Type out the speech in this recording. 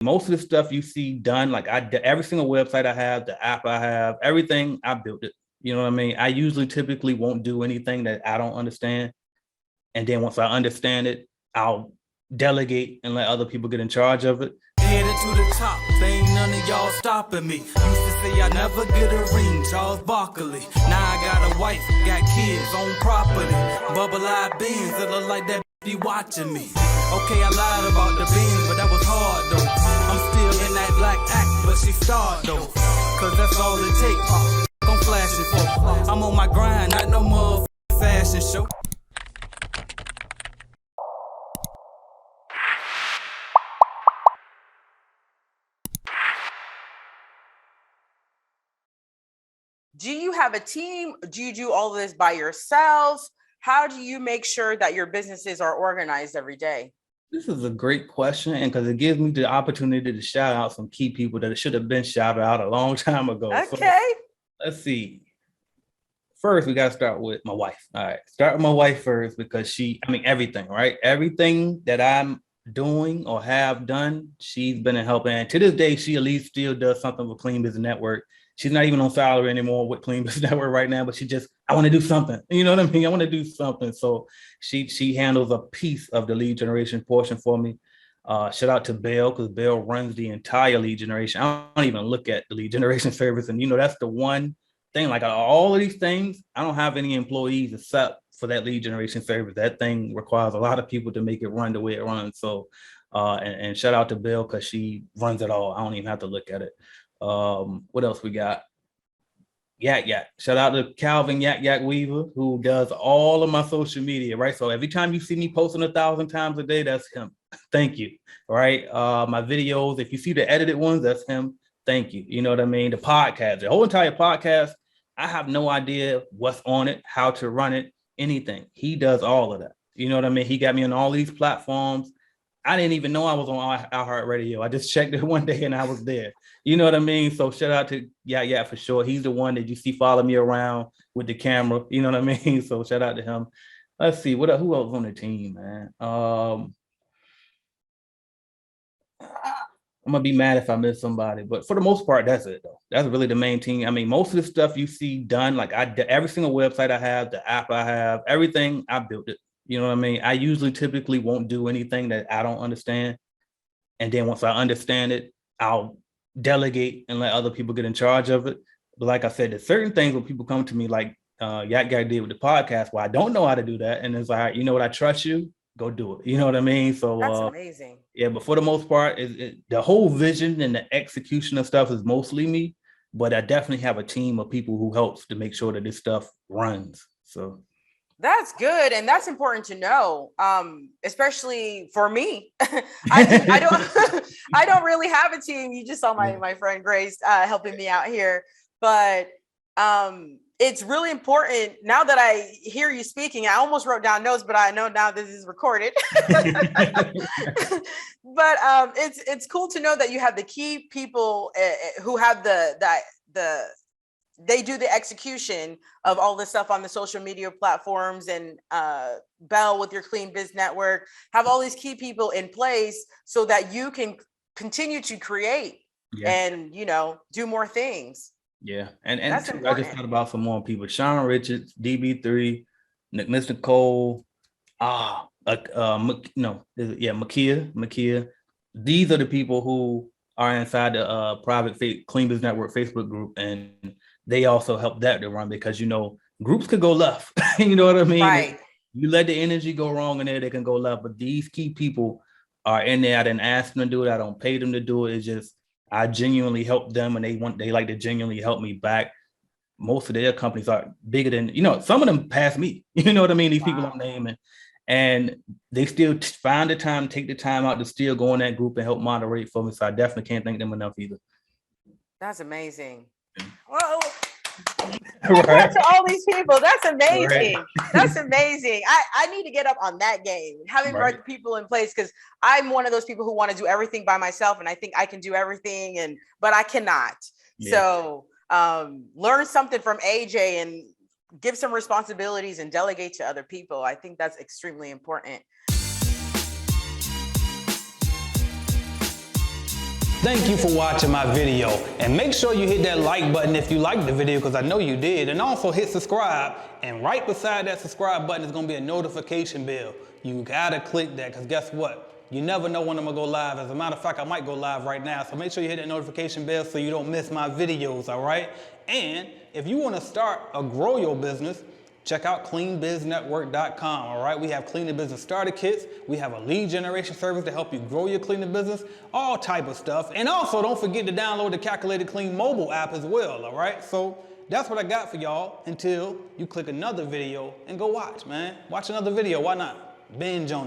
Most of the stuff you see done, like every single website I have, the app I have, everything, I built it. You know what I mean? I usually typically won't do anything that I don't understand. And then once I understand it, I'll delegate and let other people get in charge of it. Headed to the top, ain't none of y'all stopping me. Used to say I never get a ring, Charles Barkley. Now I got a wife, got kids, own property. Bubble-eyed beans that look like that be watching me. Okay, I lied about the beans, but that was hard though. I'm still in that black act, but she starred though. Cause that's all it takes. I'm flashing for. I'm on my grind, not no motherfucking fashion show. Do you have a team? Do you do all of this by yourselves? How do you make sure that your businesses are organized every day? This is a great question, and because it gives me the opportunity to shout out some key people that should have been shouted out a long time ago. Okay. So, let's see. First, we got to start with my wife. All right. Start with my wife first because everything, right? Everything that I'm doing or have done, she's been a help. And to this day, she at least still does something with Clean Business Network. She's not even on salary anymore with Clean Business Network right now, but I want to do something. You know what I mean? I want to do something. So she handles a piece of the lead generation portion for me. Shout out to Bill, because Bill runs the entire lead generation. I don't even look at the lead generation service. And, that's the one thing, like all of these things, I don't have any employees except for that lead generation service. That thing requires a lot of people to make it run the way it runs. So, and shout out to Bill, because she runs it all. I don't even have to look at it. What else we got? Yak Yak. Shout out to Calvin Yak Yak Weaver, who does all of my social media, right? So every time you see me posting 1,000 times a day, that's him. Thank you. Right. My videos, if you see the edited ones, that's him. Thank you. You know what I mean? The podcast, the whole entire podcast, I have no idea what's on it, how to run it, anything. He does all of that. You know what I mean? He got me on all these platforms. I didn't even know I was on iHeartRadio. I just checked it one day and I was there. You know what I mean? So shout out to Yeah, for sure. He's the one that you see follow me around with the camera. You know what I mean? So shout out to him. Let's see, who else on the team, man? I'm gonna be mad if I miss somebody, but for the most part, that's it though. That's really the main team. I mean, most of the stuff you see done, like every single website I have, the app I have, everything, I built it. You know what I mean? I usually typically won't do anything that I don't understand. And then once I understand it, I'll delegate and let other people get in charge of it. But like I said, there's certain things when people come to me, like Yak Yak did with the podcast, where I don't know how to do that. And it's like, you know what, I trust you, go do it. You know what I mean? So that's amazing. Yeah, but for the most part, the whole vision and the execution of stuff is mostly me. But I definitely have a team of people who helps to make sure that this stuff runs. So that's good. And that's important to know, especially for me. I don't really have a team. You just saw my friend Grace helping me out here. But it's really important. Now that I hear you speaking, I almost wrote down notes, but I know now this is recorded. But it's cool to know that you have the key people who have they do the execution of all this stuff on the social media platforms, and Bell with your Clean Biz Network, have all these key people in place so that you can continue to create and, do more things. Yeah. And I just thought about some more people: Sean Richards, DB3, Miss Nicole, Makia. These are the people who are inside the private Clean Biz Network Facebook group, and they also help that to run, because groups could go left. You know what I mean? Right. You let the energy go wrong in there, they can go left. But these key people are in there. I didn't ask them to do it. I don't pay them to do it. It's just I genuinely help them, and they like to genuinely help me back. Most of their companies are bigger than, some of them pass me. You know what I mean? These people I'm naming. And they still find the time, take the time out to still go in that group and help moderate for me. So I definitely can't thank them enough either. That's amazing. Well, right. To all these people, that's amazing. Right. That's amazing. I need to get up on that game, having the right people in place, because I'm one of those people who want to do everything by myself, and I think I can do everything, but I cannot. Yeah. So learn something from AJ and give some responsibilities and delegate to other people. I think that's extremely important. Thank you for watching my video, and make sure you hit that like button if you liked the video, because I know you did, and also hit subscribe, and right beside that subscribe button is going to be a notification bell. You gotta click that, because guess what? You never know when I'm gonna go live. As a matter of fact, I might go live right now, so make sure you hit that notification bell so you don't miss my videos, all right? And if you want to start or grow your business, check out cleanbiznetwork.com, all right? We have cleaning business starter kits. We have a lead generation service to help you grow your cleaning business, all type of stuff. And also, don't forget to download the Calculated Clean mobile app as well, all right? So that's what I got for y'all until you click another video and go watch, man. Watch another video, why not? Binge on it.